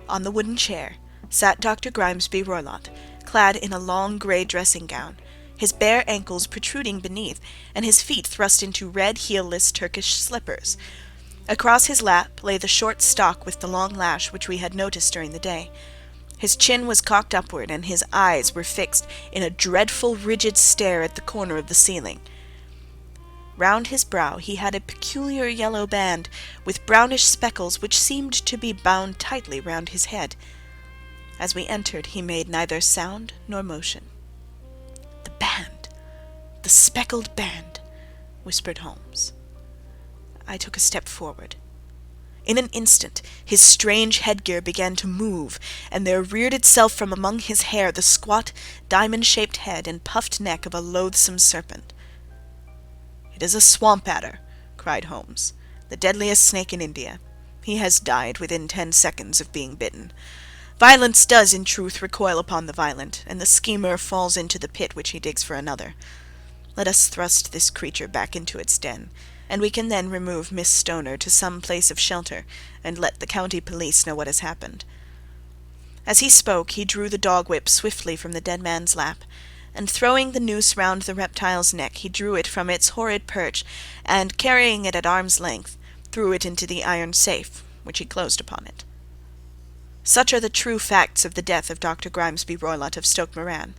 on the wooden chair, sat Dr. Grimesby Roylott, clad in a long grey dressing-gown, his bare ankles protruding beneath, and his feet thrust into red heel-less Turkish slippers. Across his lap lay the short stock with the long lash which we had noticed during the day. His chin was cocked upward, and his eyes were fixed in a dreadful, rigid stare at the corner of the ceiling. Round his brow he had a peculiar yellow band, with brownish speckles which seemed to be bound tightly round his head. As we entered he made neither sound nor motion. "The band! The speckled band!" whispered Holmes. I took a step forward. In an instant his strange headgear began to move, and there reared itself from among his hair the squat, diamond-shaped head and puffed neck of a loathsome serpent. "It is a swamp adder," cried Holmes, "the deadliest snake in India. He has died within 10 seconds of being bitten. Violence does, in truth, recoil upon the violent, and the schemer falls into the pit which he digs for another. Let us thrust this creature back into its den, and we can then remove Miss Stoner to some place of shelter, and let the county police know what has happened." As he spoke, he drew the dog-whip swiftly from the dead man's lap, and throwing the noose round the reptile's neck, he drew it from its horrid perch, and, carrying it at arm's length, threw it into the iron safe, which he closed upon it. Such are the true facts of the death of Dr. Grimesby Roylott of Stoke Moran.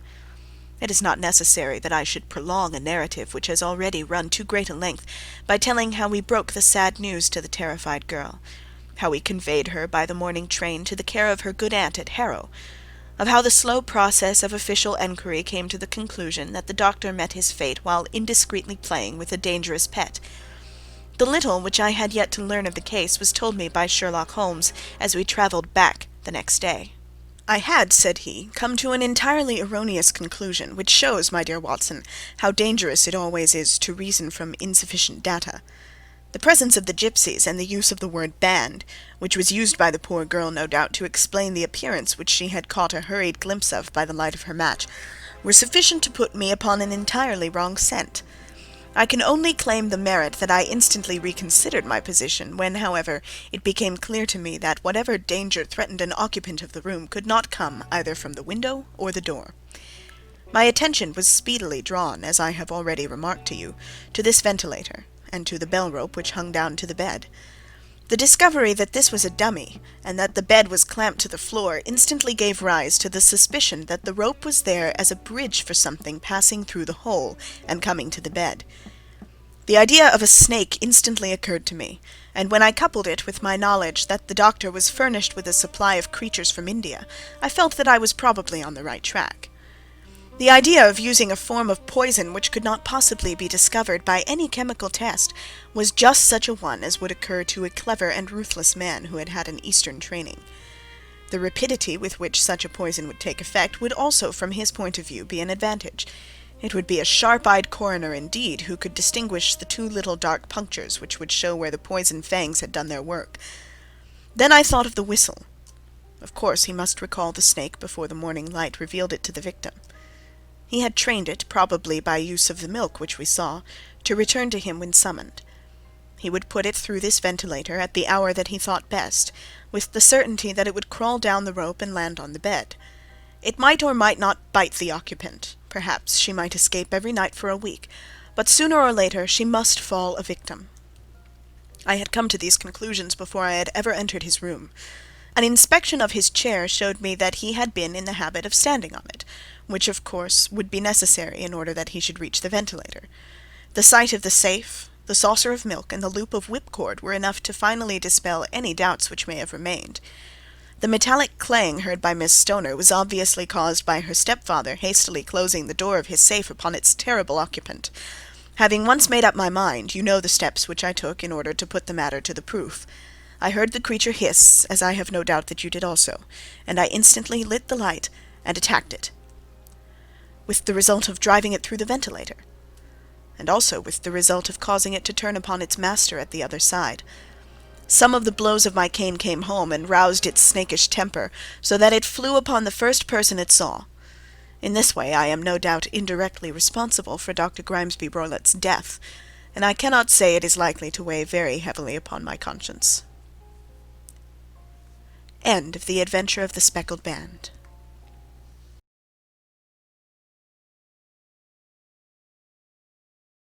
It is not necessary that I should prolong a narrative which has already run too great a length by telling how we broke the sad news to the terrified girl, how we conveyed her by the morning train to the care of her good aunt at Harrow, of how the slow process of official enquiry came to the conclusion that the doctor met his fate while indiscreetly playing with a dangerous pet. The little which I had yet to learn of the case was told me by Sherlock Holmes as we travelled back the next day. "I had," said he, "come to an entirely erroneous conclusion, which shows, my dear Watson, how dangerous it always is to reason from insufficient data. The presence of the gipsies, and the use of the word band, which was used by the poor girl, no doubt, to explain the appearance which she had caught a hurried glimpse of by the light of her match, were sufficient to put me upon an entirely wrong scent. I can only claim the merit that I instantly reconsidered my position, when, however, it became clear to me that whatever danger threatened an occupant of the room could not come either from the window or the door. My attention was speedily drawn, as I have already remarked to you, to this ventilator, and to the bell-rope which hung down to the bed. The discovery that this was a dummy, and that the bed was clamped to the floor, instantly gave rise to the suspicion that the rope was there as a bridge for something passing through the hole and coming to the bed. The idea of a snake instantly occurred to me, and when I coupled it with my knowledge that the doctor was furnished with a supply of creatures from India, I felt that I was probably on the right track. The idea of using a form of poison which could not possibly be discovered by any chemical test was just such a one as would occur to a clever and ruthless man who had had an Eastern training. The rapidity with which such a poison would take effect would also, from his point of view, be an advantage. It would be a sharp-eyed coroner indeed who could distinguish the 2 little dark punctures which would show where the poison fangs had done their work. Then I thought of the whistle. Of course he must recall the snake before the morning light revealed it to the victim. He had trained it, probably by use of the milk which we saw, to return to him when summoned. He would put it through this ventilator at the hour that he thought best, with the certainty that it would crawl down the rope and land on the bed. It might or might not bite the occupant. Perhaps she might escape every night for a week, but sooner or later she must fall a victim. I had come to these conclusions before I had ever entered his room. An inspection of his chair showed me that he had been in the habit of standing on it, which of course would be necessary in order that he should reach the ventilator. The sight of the safe, the saucer of milk, and the loop of whipcord were enough to finally dispel any doubts which may have remained. The metallic clang heard by Miss Stoner was obviously caused by her stepfather hastily closing the door of his safe upon its terrible occupant. Having once made up my mind, you know the steps which I took in order to put the matter to the proof. I heard the creature hiss, as I have no doubt that you did also, and I instantly lit the light and attacked it, with the result of driving it through the ventilator, and also with the result of causing it to turn upon its master at the other side. Some of the blows of my cane came home and roused its snakish temper, so that it flew upon the first person it saw. In this way I am no doubt indirectly responsible for Dr. Grimesby Roylott's death, and I cannot say it is likely to weigh very heavily upon my conscience. End of The Adventure of the Speckled Band.